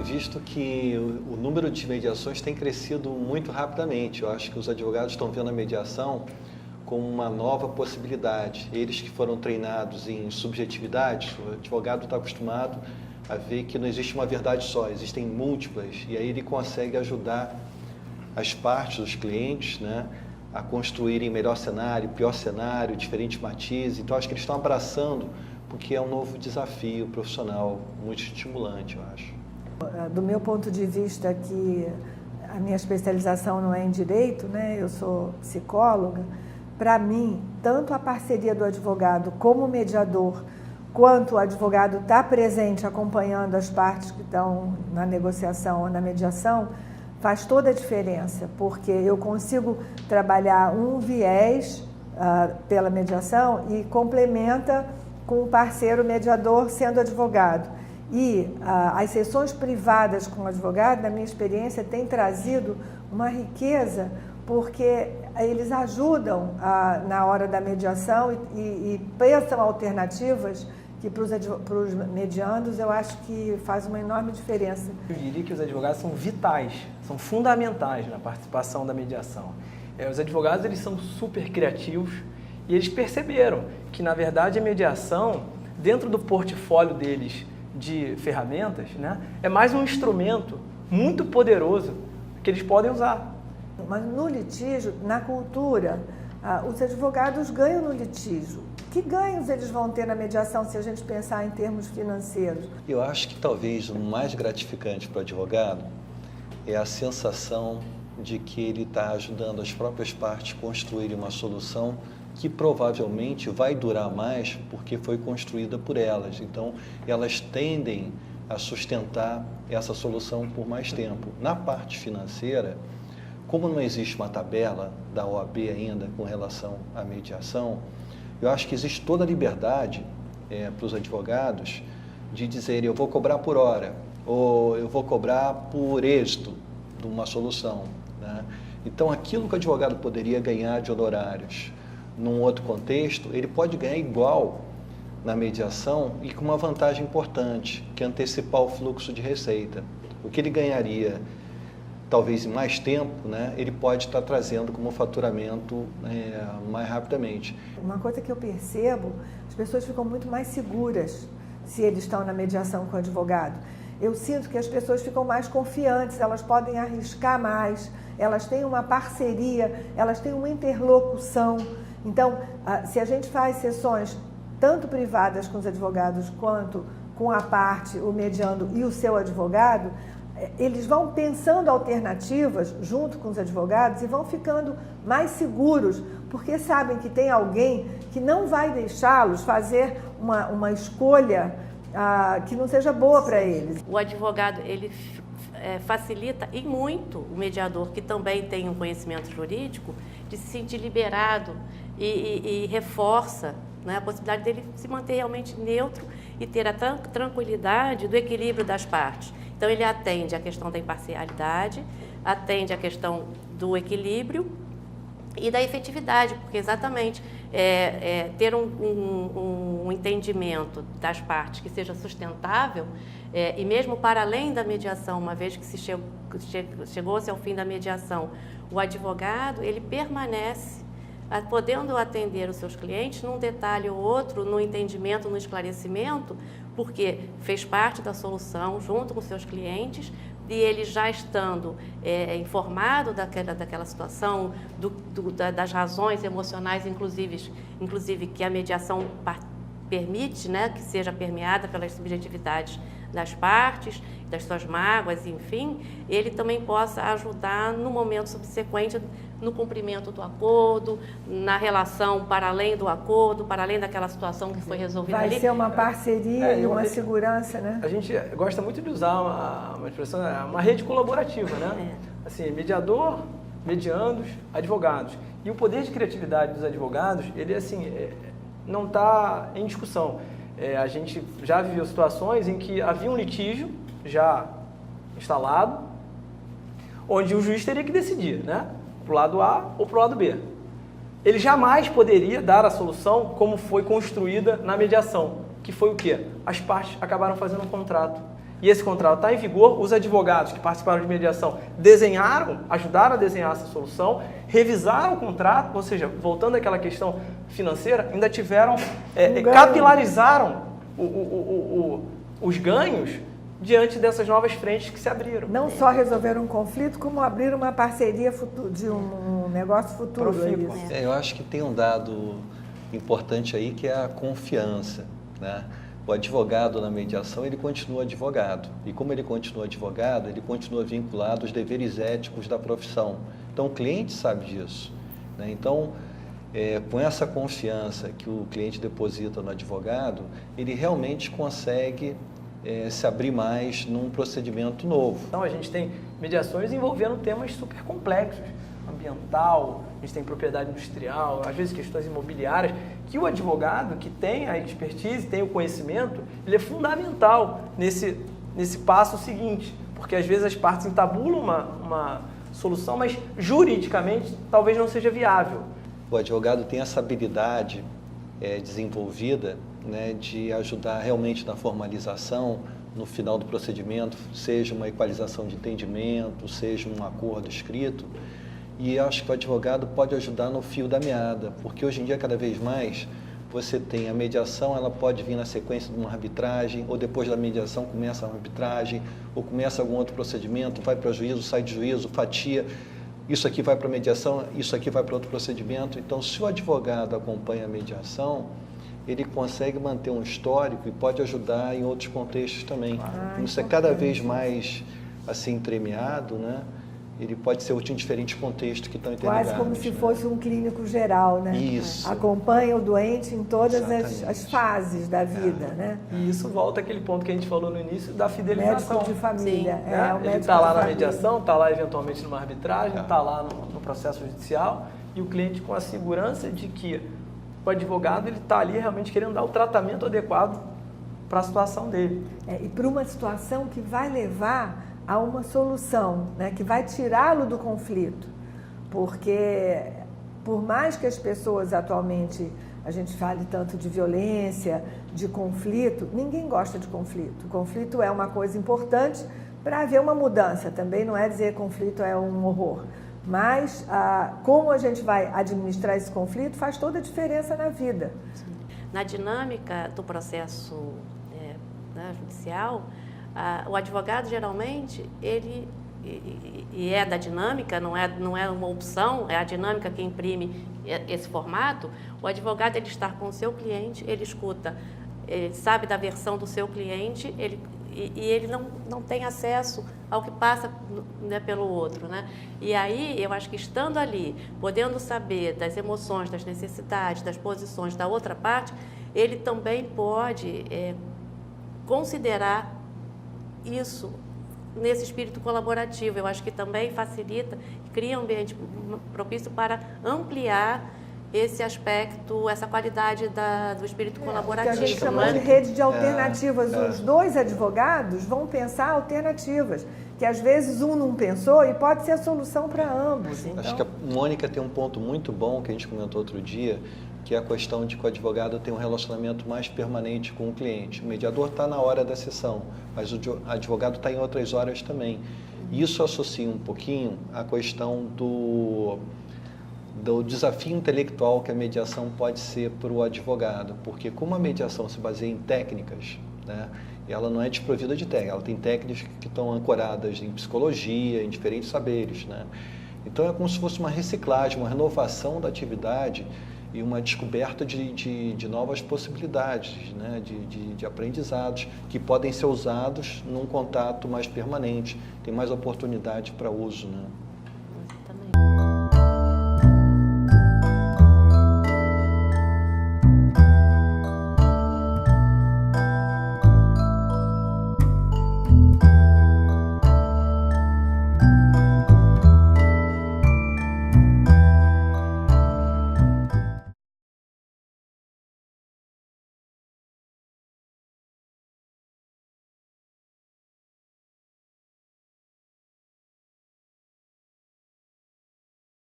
visto que o número de mediações tem crescido muito rapidamente. Eu acho que os advogados estão vendo a mediação como uma nova possibilidade. Eles que foram treinados em subjetividade, o advogado está acostumado a ver que não existe uma verdade só, existem múltiplas, e aí ele consegue ajudar as partes, os clientes, né, a construírem melhor cenário, pior cenário, diferentes matizes. Então, acho que eles estão abraçando, porque é um novo desafio profissional, muito estimulante, eu acho. Do meu ponto de vista, que a minha especialização não é em direito, né? Eu sou psicóloga. Para mim, tanto a parceria do advogado como mediador, quanto o advogado está presente acompanhando as partes que estão na negociação ou na mediação, faz toda a diferença, porque eu consigo trabalhar um viés pela mediação e complementa com o parceiro mediador sendo advogado. E as sessões privadas com o advogado, na minha experiência, têm trazido uma riqueza, porque eles ajudam na hora da mediação e pensam alternativas que para os mediandos eu acho que faz uma enorme diferença. Eu diria que os advogados são vitais, são fundamentais na participação da mediação. Os advogados, eles são super criativos e eles perceberam que, na verdade, a mediação, dentro do portfólio deles de ferramentas, né, é mais um instrumento muito poderoso que eles podem usar. Mas no litígio, na cultura, os advogados ganham no litígio. Que ganhos eles vão ter na mediação se a gente pensar em termos financeiros? Eu acho que talvez o mais gratificante para o advogado é a sensação de que ele está ajudando as próprias partes a construírem uma solução que provavelmente vai durar mais porque foi construída por elas. Então, elas tendem a sustentar essa solução por mais tempo. Na parte financeira, como não existe uma tabela da OAB ainda com relação à mediação, eu acho que existe toda a liberdade para os advogados de dizerem eu vou cobrar por hora ou eu vou cobrar por êxito de uma solução, né? Então, aquilo que o advogado poderia ganhar de honorários num outro contexto, ele pode ganhar igual na mediação e com uma vantagem importante, que é antecipar o fluxo de receita. O que ele ganharia talvez em mais tempo, né, ele pode estar trazendo como faturamento mais rapidamente. Uma coisa que eu percebo, as pessoas ficam muito mais seguras se eles estão na mediação com o advogado. Eu sinto que as pessoas ficam mais confiantes, elas podem arriscar mais, elas têm uma parceria, elas têm uma interlocução. Então, se a gente faz sessões tanto privadas com os advogados quanto com a parte, o mediando e o seu advogado, eles vão pensando alternativas junto com os advogados e vão ficando mais seguros, porque sabem que tem alguém que não vai deixá-los fazer uma escolha que não seja boa para eles. O advogado, ele facilita e muito o mediador, que também tem um conhecimento jurídico, de se sentir liberado e reforça, né, a possibilidade dele se manter realmente neutro e ter a tranquilidade do equilíbrio das partes. Então, ele atende a questão da imparcialidade, atende a questão do equilíbrio e da efetividade, porque exatamente ter um entendimento das partes que seja sustentável e mesmo para além da mediação, uma vez que chegou-se ao fim da mediação, o advogado, ele permanece podendo atender os seus clientes num detalhe ou outro, no entendimento, no esclarecimento, porque fez parte da solução junto com seus clientes e ele já estando informado daquela situação, das razões emocionais, inclusive que a mediação permite, né, que seja permeada pelas subjetividades das partes, das suas mágoas, enfim, ele também possa ajudar no momento subsequente no cumprimento do acordo, na relação para além do acordo, para além daquela situação que foi resolvida ali. Vai ser uma parceria e uma segurança, né? A gente gosta muito de usar uma expressão, uma rede colaborativa, né? Assim, mediador, mediandos, advogados. E o poder de criatividade dos advogados, ele assim, não está em discussão. A gente já viveu situações em que havia um litígio já instalado, onde o juiz teria que decidir, né? Para o lado A ou para o lado B. Ele jamais poderia dar a solução como foi construída na mediação, que foi o quê? As partes acabaram fazendo um contrato. e esse contrato está em vigor, os advogados que participaram de mediação ajudaram a desenhar essa solução, revisaram o contrato, ou seja, voltando àquela questão financeira, ainda tiveram, capilarizaram os ganhos diante dessas novas frentes que se abriram. Não só resolveram um conflito, como abriram uma parceria de um negócio futuro. Eu acho que tem um dado importante aí que é a confiança, né? O advogado na mediação, ele continua advogado. E como ele continua advogado, ele continua vinculado aos deveres éticos da profissão. Então, o cliente sabe disso, né? Então, com essa confiança que o cliente deposita no advogado, ele realmente consegue se abrir mais num procedimento novo. Então, a gente tem mediações envolvendo temas super complexos, ambiental, a gente tem propriedade industrial, às vezes questões imobiliárias, que o advogado que tem a expertise, tem o conhecimento, ele é fundamental nesse passo seguinte, porque às vezes as partes entabulam uma solução, mas juridicamente talvez não seja viável. O advogado tem essa habilidade desenvolvida, né, de ajudar realmente na formalização, no final do procedimento, seja uma equalização de entendimento, seja um acordo escrito. E acho que o advogado pode ajudar no fio da meada, porque hoje em dia, cada vez mais, você tem a mediação, ela pode vir na sequência de uma arbitragem, ou depois da mediação começa a arbitragem, ou começa algum outro procedimento, vai para juízo, sai de juízo, fatia, isso aqui vai para mediação, isso aqui vai para outro procedimento. Então, se o advogado acompanha a mediação, ele consegue manter um histórico e pode ajudar em outros contextos também. Isso é cada vez mais assim premiado, né? Ele pode ser útil em diferentes contextos que estão interligados. Quase como se fosse um clínico geral, né? Isso. Acompanha o doente em todas as fases da vida, né? E isso volta àquele ponto que a gente falou no início da fidelização. Médico de família. Né? Ele está lá na mediação, está lá eventualmente numa arbitragem, está lá no processo judicial, e o cliente com a segurança de que o advogado está ali realmente querendo dar o tratamento adequado para a situação dele. E para uma situação que vai levar a uma solução, né, que vai tirá-lo do conflito. Porque, por mais que as pessoas atualmente, a gente fale tanto de violência, de conflito, ninguém gosta de conflito. O conflito é uma coisa importante para haver uma mudança. Também não é dizer que conflito é um horror. Mas como a gente vai administrar esse conflito faz toda a diferença na vida. Na dinâmica do processo judicial, o advogado geralmente, ele é da dinâmica, não é uma opção, é a dinâmica que imprime esse formato. O advogado, ele está com o seu cliente, ele escuta, ele sabe da versão do seu cliente, e ele não tem acesso ao que passa, né, pelo outro, né? E aí, eu acho que estando ali, podendo saber das emoções, das necessidades, das posições da outra parte, ele também pode considerar isso nesse espírito colaborativo. Eu acho que também facilita, cria um ambiente propício para ampliar esse aspecto, essa qualidade do espírito colaborativo. Que a gente chama de rede de alternativas. Os dois advogados vão pensar alternativas, que às vezes um não pensou e pode ser a solução para ambos. Então... Acho que a Mônica tem um ponto muito bom que a gente comentou outro dia, que é a questão de que o advogado tem um relacionamento mais permanente com o cliente. O mediador está na hora da sessão, mas o advogado está em outras horas também. Isso associa um pouquinho à questão do desafio intelectual que a mediação pode ser para o advogado, porque como a mediação se baseia em técnicas, né, ela não é desprovida de técnica, ela tem técnicas que estão ancoradas em psicologia, em diferentes saberes, né? Então é como se fosse uma reciclagem, uma renovação da atividade e uma descoberta de novas possibilidades, né, de aprendizados que podem ser usados num contato mais permanente, tem mais oportunidade para uso, né?